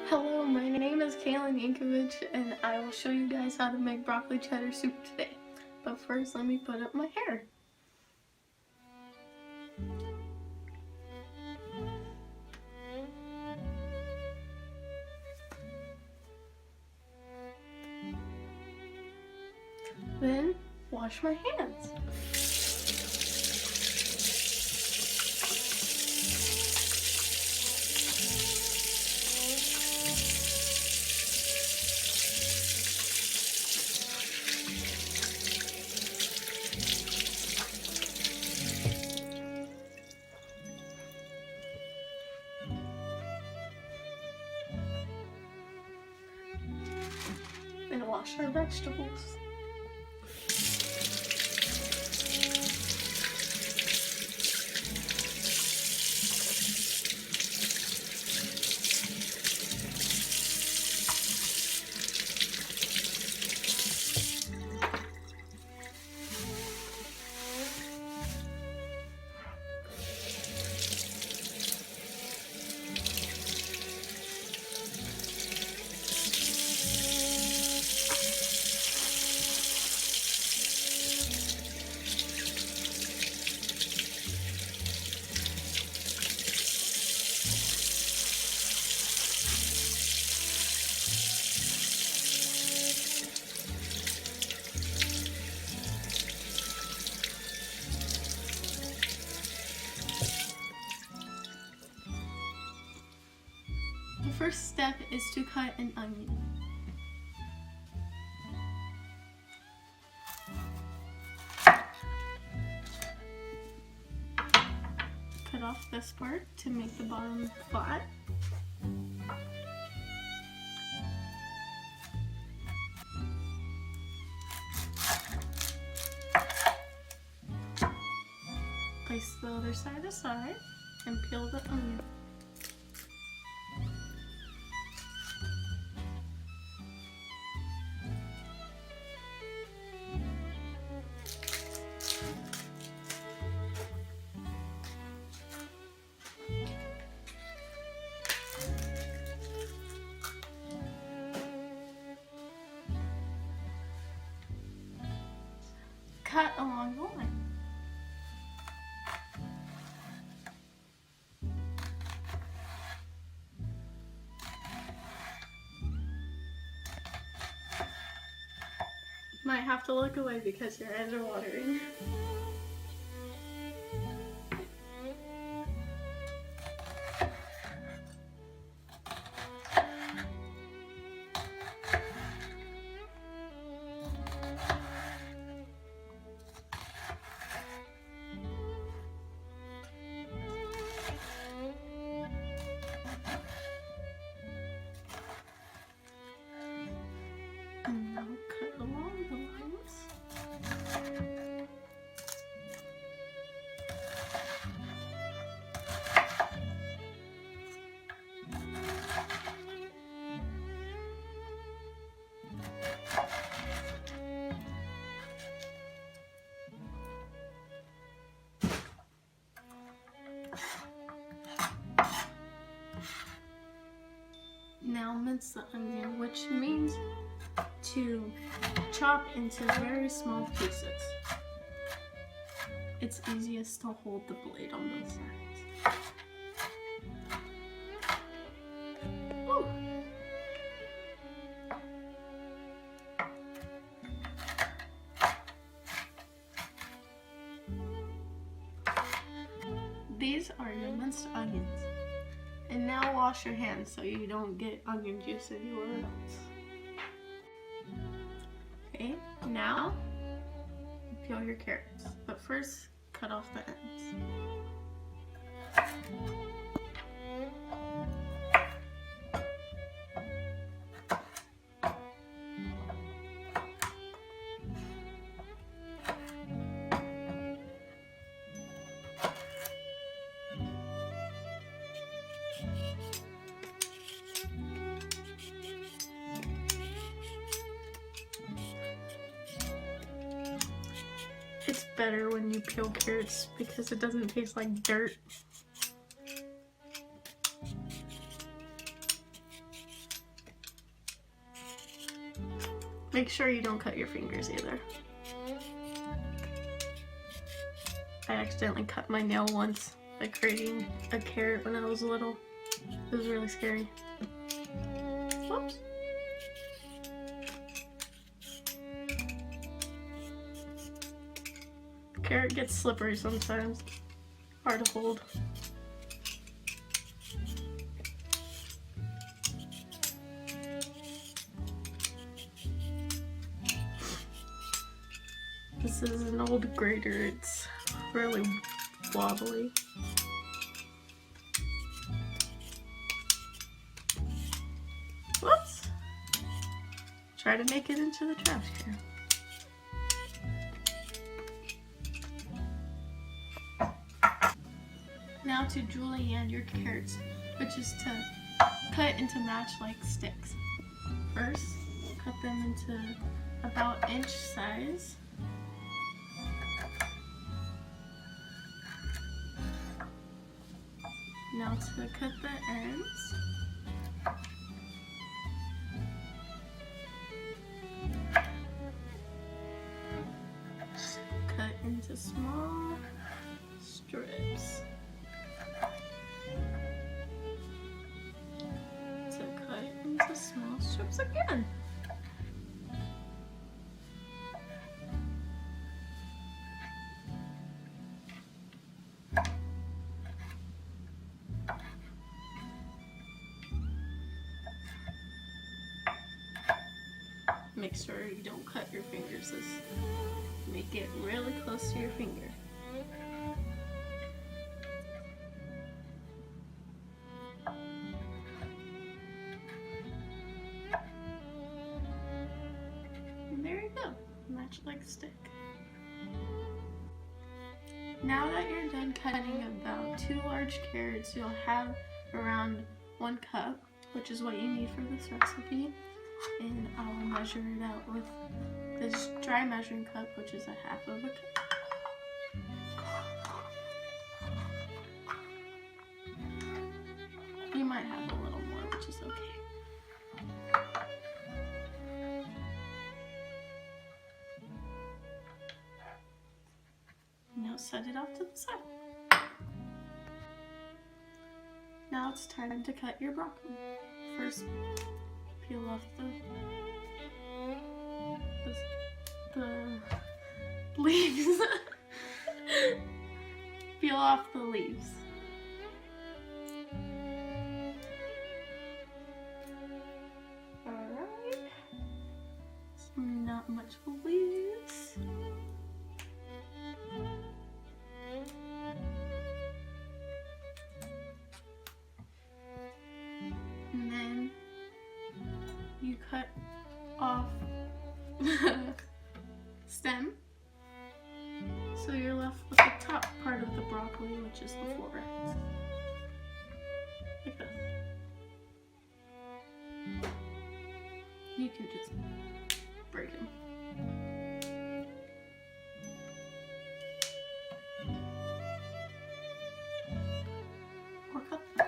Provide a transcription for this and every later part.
Hello, my name is Kaelyn and I will show you guys how to make broccoli cheddar soup today. But first, let me put up my hair. Then, wash my hands. And wash our vegetables. The first step is to cut an onion. Cut off this part to make the bottom flat. Place the other side aside and peel the onion. Cut along the line. You might have to look away because your eyes are watering. And now cut along the lines. Now mince the onion, which means to chop into very small pieces. It's easiest to hold the blade on both sides. Woo. These are your minced onions. And now wash your hands so you don't get onion juice anywhere else. Okay, now peel your carrots, but first cut off the ends. It's better when you peel carrots because it doesn't taste like dirt. Make sure you don't cut your fingers either. I accidentally cut my nail once by creating a carrot when I was little. It was really scary. Whoops. Carrot gets slippery sometimes. Hard to hold. This is an old grater. It's really wobbly. Whoops! Try to make it into the trash can. Now to julienne your carrots, which is to cut into match-like sticks. First, cut them into about inch size. Now to cut the ends. Cut into small strips. To cut into small strips again. Make sure you don't cut your fingers. This make it really close to your finger. And there you go, match like stick. Now that you're done cutting about 2 large carrots, you'll have around 1 cup, which is what you need for this recipe. And I will measure it out with this dry measuring cup, which is 1/2 of a cup. You might have a little more, which is okay. Now set it off to the side. Now it's time to cut your broccoli. First, peel off the leaves. Peel off the leaves. Alright. Not much leaves. And then you cut off the stem, so you're left with the top part of the broccoli, which is the florets, like this. You can just break them. Or cut them.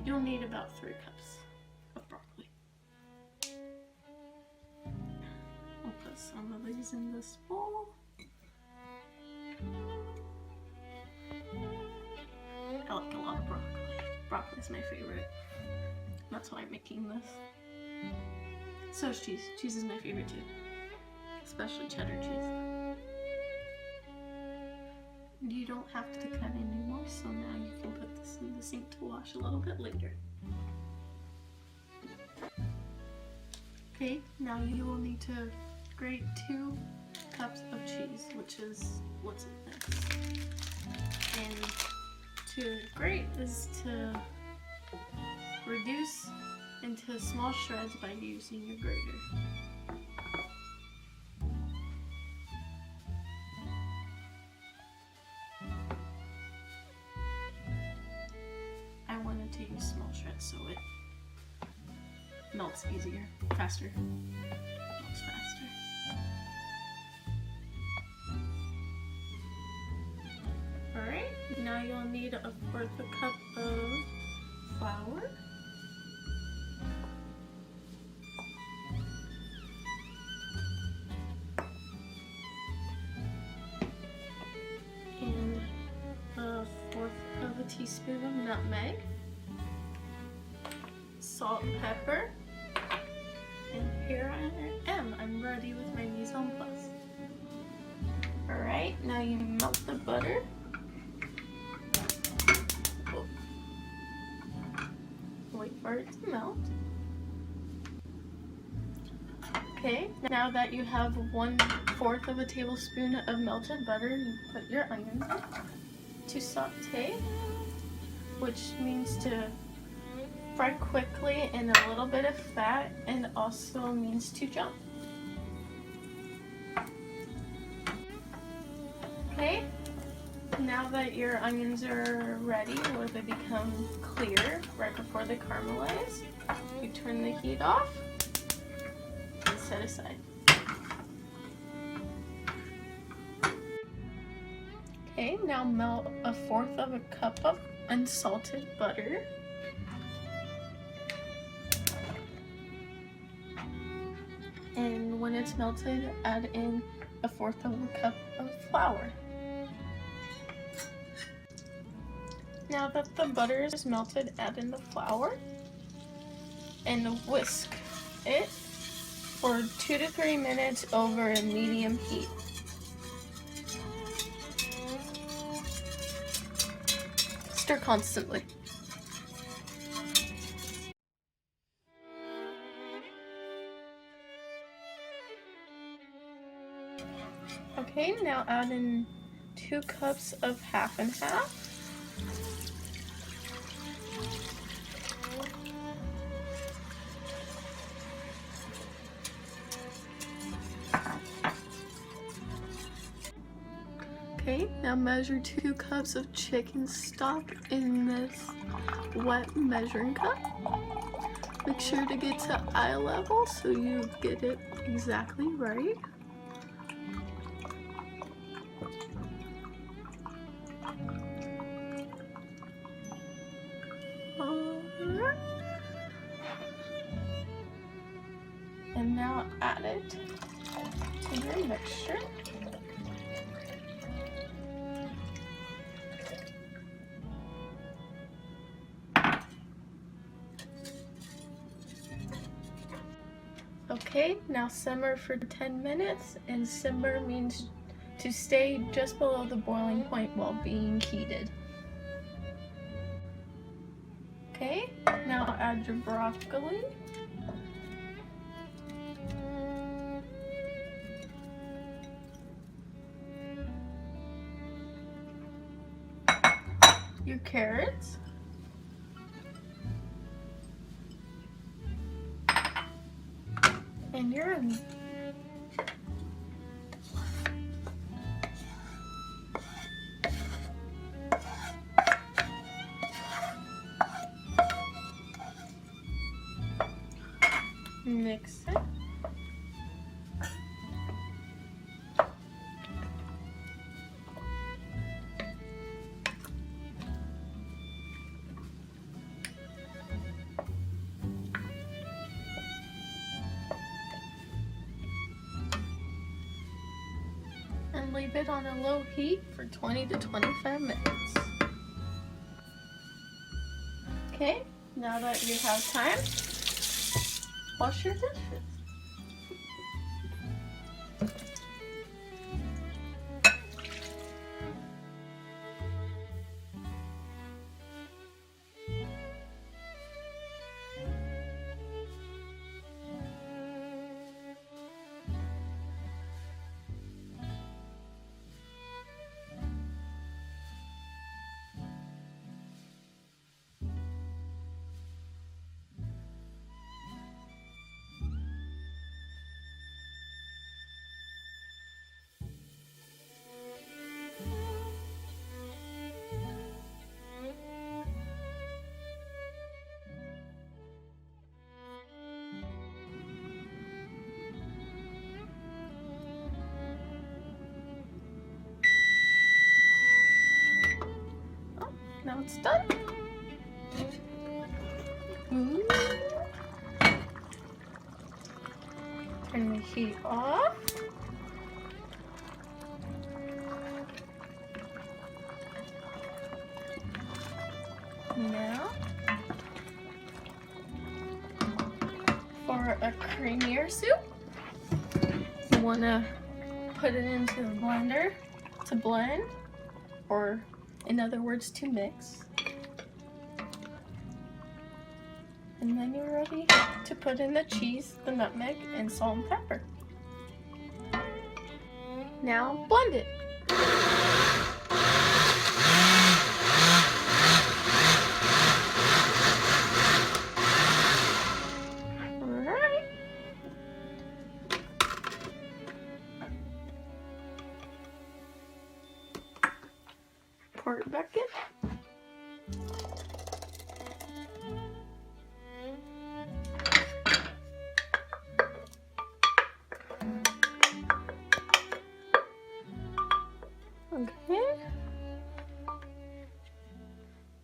You'll need about 3 cups of broccoli. I'll put some of these in this bowl. I like a lot of broccoli. Broccoli is my favorite. That's why I'm making this. So is cheese. Cheese is my favorite too. Especially cheddar cheese. You don't have to cut anymore, so now you can put this in the sink to wash a little bit later. Okay, now you will need to grate 2 cups of cheese, which is what's in this. And to grate is to reduce into small shreds by using your grater. I wanted to use small shreds so it melts easier, faster, melts faster. Alright, Now you'll need 1/4 cup of flour. And 1/4 of a teaspoon of nutmeg. Salt and pepper. And here I am. I'm ready with my mise en place. Alright, now you melt the butter. Wait for it to melt. Okay, now that you have 1/4 of a tablespoon of melted butter, you put your onions in to saute, which means to fry quickly in a little bit of fat, and also means to jump. Okay, now that your onions are ready, or they become clear right before they caramelize, you turn the heat off and set aside. Okay, now melt 1/4 of a cup of unsalted butter. And when it's melted, add in 1/4 of a cup of flour. Now that the butter is melted, add in the flour and whisk it for 2 to 3 minutes over a medium heat. Stir constantly. Okay, now add in 2 cups of half and half. Okay, now measure 2 cups of chicken stock in this wet measuring cup. Make sure to get to eye level so you get it exactly right. And now add it to your mixture. Okay, now simmer for 10 minutes, and simmer means to stay just below the boiling point while being heated. Okay, now add your broccoli. Your carrots. And your onion. Mix it. And leave it on a low heat for 20 to 25 minutes. Okay, now that you have time, wash your dishes. it's done. Ooh. Turn the heat off. Now, for a creamier soup, you want to put it into the blender to blend, or in other words, to mix. And then you're ready to put in the cheese, the nutmeg, and salt and pepper. Now blend it. Alright. Pour it back in. Okay.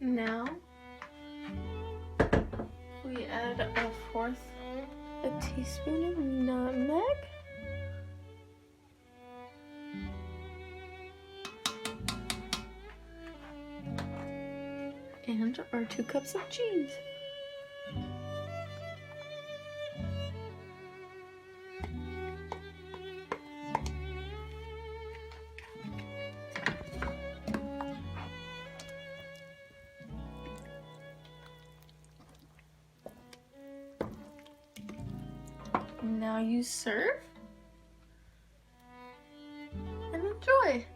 Now we add a teaspoon of nutmeg. And our 2 cups of cheese. Now you serve and enjoy.